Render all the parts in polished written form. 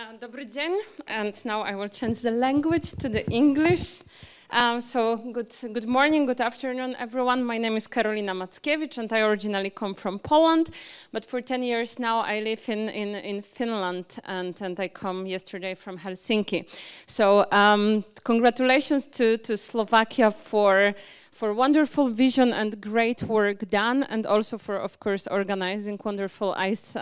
Dobry dzień, and now I will change the language to the English. So good morning, good afternoon, everyone. My name is Karolina Mackiewicz, and I originally come from Poland, but for 10 years now I live in Finland, and I come yesterday from Helsinki. So congratulations to Slovakia for wonderful vision and great work done, and also for, of course, organizing wonderful ice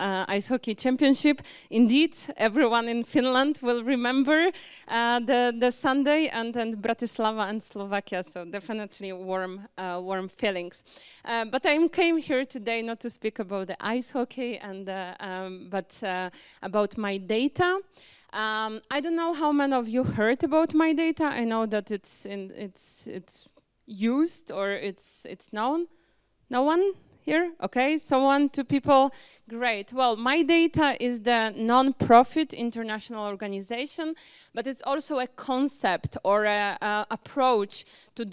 hockey championship. Indeed, everyone in Finland will remember the Sunday and Bratislava and Slovakia, so definitely warm feelings. But I came here today not to speak about the ice hockey, but about MyData. I don't know how many of you heard about MyData. I know that it's used or it's known. No one here? Okay, so 1, 2 people. Great. Well, MyData is the non-profit international organization, but it's also a concept or a approach to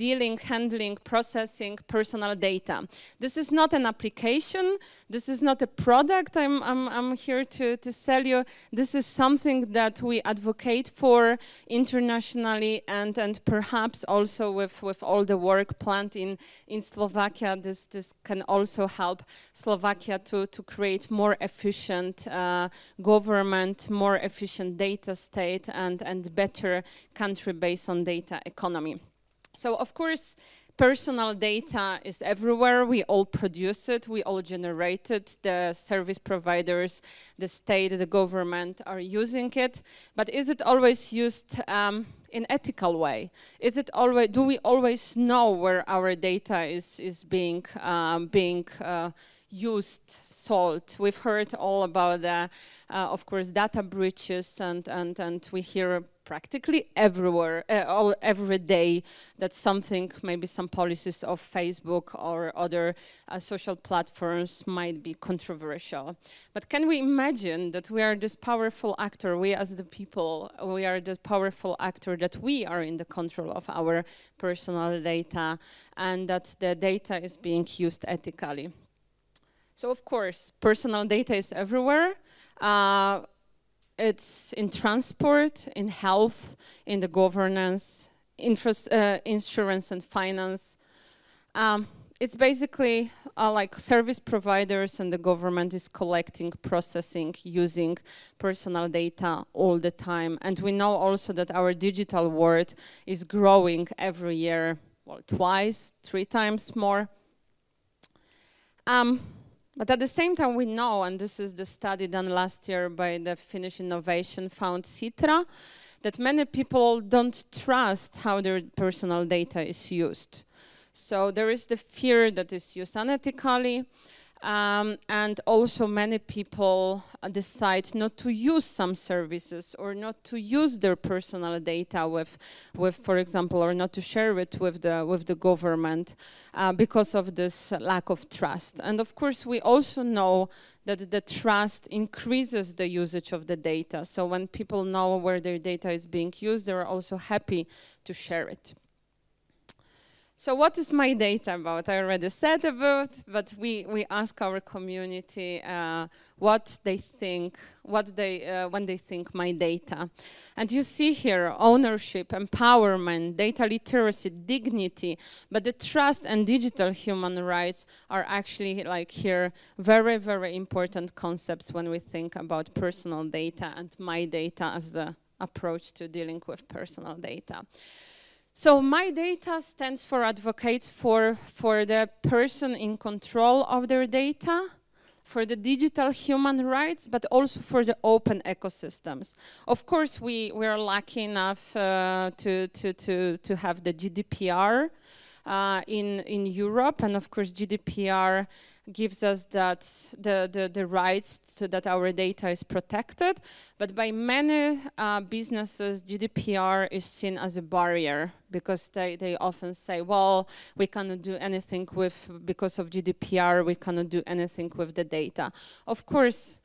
handling, processing personal data. This is not an application. This is not a product I'm here to sell you. This is something that we advocate for internationally, and perhaps also with all the work planned in Slovakia, this can also help Slovakia to create more efficient government, more efficient data state, and better country based on data economy. So of course, personal data is everywhere. We all produce it. We all generate it. The service providers, the state, the government are using it. But is it always used in ethical way? Is it always? Do we always know where our data is being used, sold? We've heard all about the, of course, data breaches, and we hear practically everywhere, every day, that something, maybe some policies of Facebook or other social platforms might be controversial. But can we imagine that we are this powerful actor, we as the people, we are this powerful actor, that we are in the control of our personal data, and that the data is being used ethically? So of course, personal data is everywhere. It's in transport, in health, in the governance, insurance and finance. It's basically like service providers and the government is collecting, processing, using personal data all the time. And we know also that our digital world is growing every year, well, 2, 3 times more. But at the same time, we know, and this is the study done last year by the Finnish Innovation Fund, Sitra, that many people don't trust how their personal data is used. So there is the fear that it's used unethically, and also many people decide not to use some services or not to use their personal data with, for example, or not to share it with the government because of this lack of trust. And of course, we also know that the trust increases the usage of the data. So when people know where their data is being used, they're also happy to share it. So what is MyData about? I already said about, but we ask our community what they think, when they think MyData. And you see here ownership, empowerment, data literacy, dignity, but the trust and digital human rights are actually, like here, very, very important concepts when we think about personal data and MyData as the approach to dealing with personal data. So MyData stands for advocates for the person in control of their data, for the digital human rights, but also for the open ecosystems. Of course, we are lucky enough to have the GDPR in Europe, and of course GDPR gives us that the rights so that our data is protected, but by many businesses GDPR is seen as a barrier, because they often say, well, we cannot do anything because of GDPR, we cannot do anything with the data. Of course,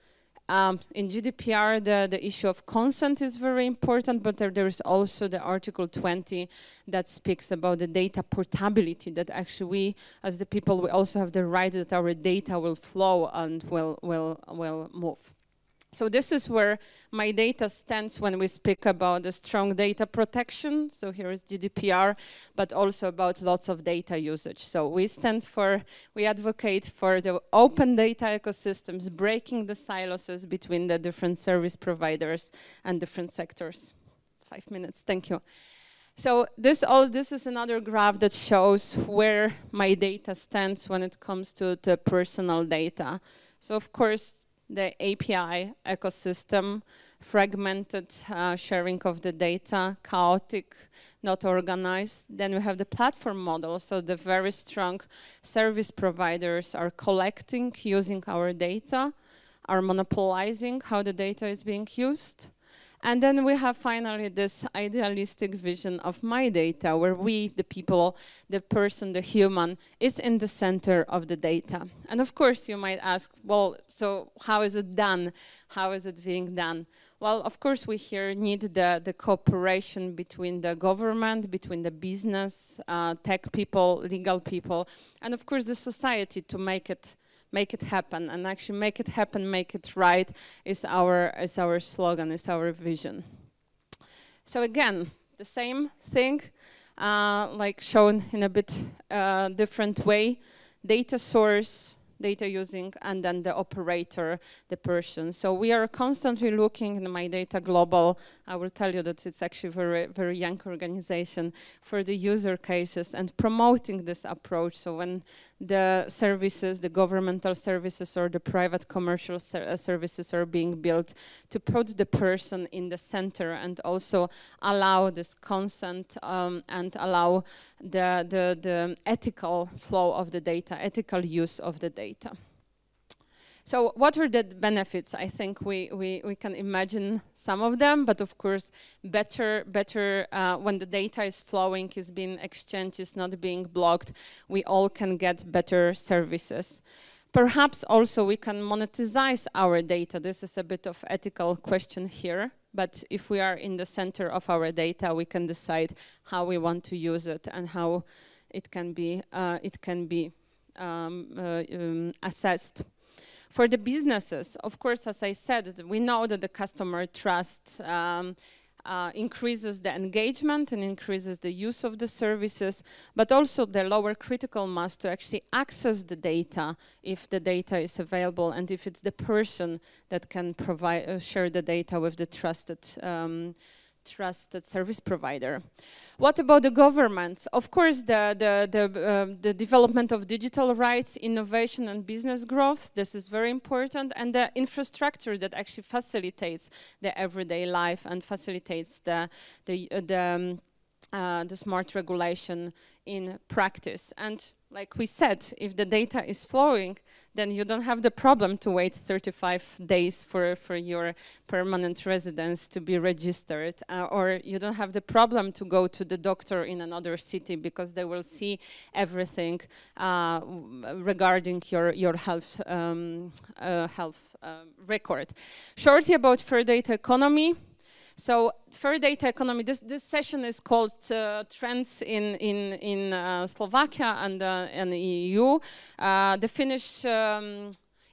in GDPR, the issue of consent is very important, but there is also the Article 20 that speaks about the data portability, that actually we, as the people, we also have the right that our data will flow and will move. So this is where MyData stands when we speak about the strong data protection. So here is GDPR, but also about lots of data usage. So we advocate for the open data ecosystems, breaking the silos between the different service providers and different sectors. 5 minutes, thank you. So this is another graph that shows where MyData stands when it comes to personal data. So of course, the API ecosystem, fragmented sharing of the data, chaotic, not organized. Then we have the platform model, so the very strong service providers are collecting, using our data, are monopolizing how the data is being used. And then we have finally this idealistic vision of MyData, where we, the people, the person, the human, is in the center of the data. And of course, you might ask, well, so how is it done? How is it being done? Well, of course, we here need the cooperation between the government, between the business, tech people, legal people, and of course, the society to make it happen. And actually make it happen, make it right is our slogan, is our vision. So again, the same thing, like shown in a bit different way, data source, data using, and then the operator, the person. So we are constantly looking in MyData Global. I will tell you that it's actually a very, very young organization for the user cases and promoting this approach. So when the services, the governmental services or the private commercial services are being built, to put the person in the center and also allow this consent and allow the ethical flow of the data, ethical use of the data. So what are the benefits? I think we can imagine some of them, but of course better when the data is flowing, is being exchanged, is not being blocked, we all can get better services. Perhaps also we can monetize our data. This is a bit of ethical question here, but if we are in the center of our data, we can decide how we want to use it and how it can be assessed. For the businesses, of course, as I said, we know that the customer trust increases the engagement and increases the use of the services, but also the lower critical mass to actually access the data if the data is available and if it's the person that can provide share the data with the trusted service provider. What about the governments? Of course, the development of digital rights, innovation and business growth, this is very important, and the infrastructure that actually facilitates the everyday life and facilitates the smart regulation in practice. And like we said, if the data is flowing, then you don't have the problem to wait 35 days for your permanent residence to be registered, or you don't have the problem to go to the doctor in another city because they will see everything regarding your health record. Shortly about fair data economy. So fair data economy, this session is called Trends in Slovakia and the EU. The Finnish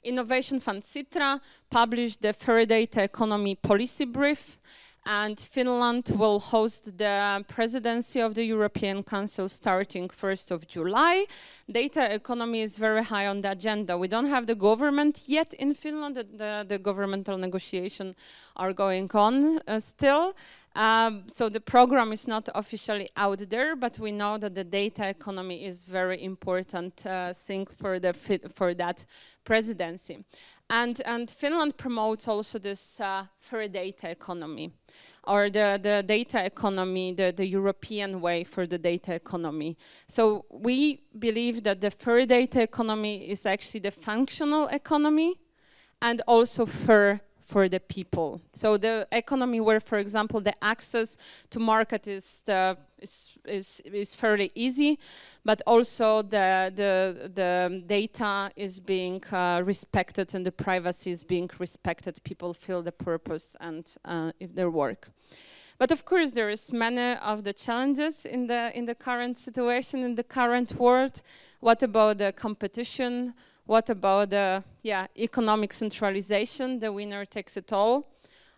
Innovation Fund Citra published the fair data economy policy brief, and Finland will host the presidency of the European Council starting 1st of July. Data economy is very high on the agenda. We don't have the government yet in Finland. The governmental negotiations are going on still. So the program is not officially out there, but we know that the data economy is very important thing for that presidency. And Finland promotes also this fair data economy, or the data economy, the European way for the data economy. So we believe that the fair data economy is actually the functional economy and also fair for the people. So the economy where, for example, the access to market is fairly easy, but also the data is being respected and the privacy is being respected. People feel the purpose and their work. But of course, there is many of the challenges in the current situation, in the current world. What about the competition? What about the economic centralization? The winner takes it all.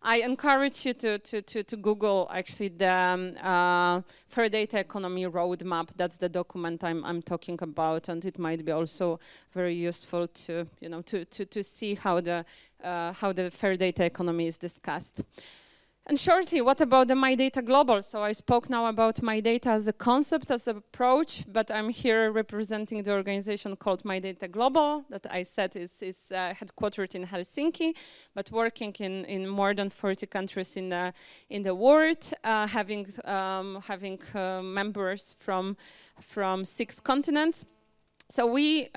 I encourage you to Google actually the Fair Data Economy Roadmap. That's the document I'm talking about, and it might be also very useful to to see how the fair data economy is discussed. And shortly, what about the MyData Global? So I spoke now about MyData as a concept, as an approach, but I'm here representing the organization called MyData Global that I said is headquartered in Helsinki, but working in more than 40 countries in the world, having members from 6 continents. So we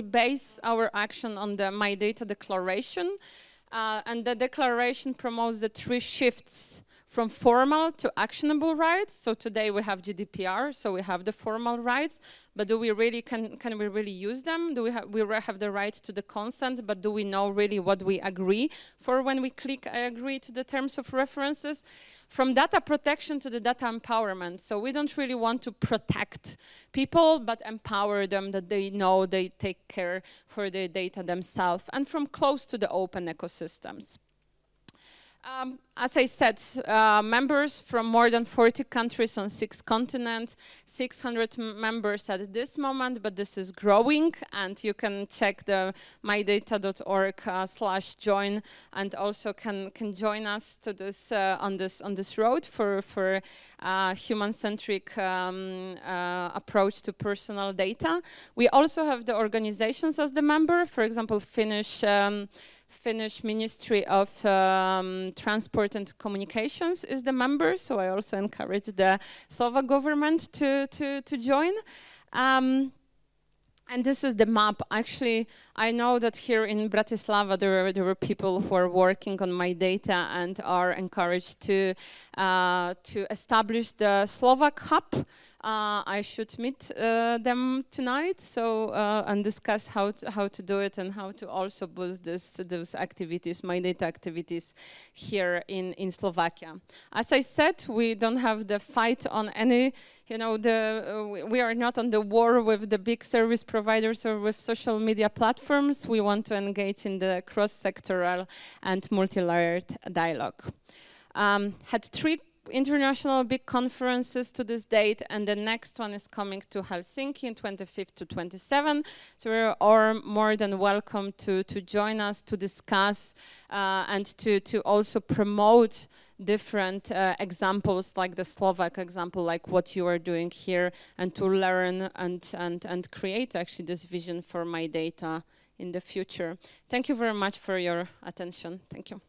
base our action on the MyData Declaration. And the declaration promotes the 3 shifts from formal to actionable rights. So today we have GDPR, so we have the formal rights, but do we really can we really use them? Do we have the right to the consent, but do we know really what we agree for when we click I agree to the terms of references? From data protection to the data empowerment. So we don't really want to protect people, but empower them that they know they take care for their data themselves, and from close to the open ecosystems. As I said, members from more than 40 countries on 6 continents, 600 members at this moment, but this is growing, and you can check the mydata.org/join, and also can join us to this on this road for human-centric approach to personal data. We also have the organizations as the member, for example, Finnish Ministry of Transport and Communications is the member, so I also encourage the Slovak government to join. And this is the map. Actually, I know that here in Bratislava there were people who are working on MyData and are encouraged to establish the Slovak hub. I should meet them tonight, so and discuss how to do it and how to also boost those activities, MyData activities, here in Slovakia. As I said, we don't have the fight on any. We are not on the war with the big service providers or with social media platforms. We want to engage in the cross-sectoral and multi-layered dialogue. Had 3 international big conferences to this date, and the next one is coming to Helsinki in 25th to 27th. So we're all more than welcome to join us, to discuss and to also promote different examples, like the Slovak example, like what you are doing here, and to learn and create actually this vision for MyData in the future. Thank you very much for your attention. Thank you.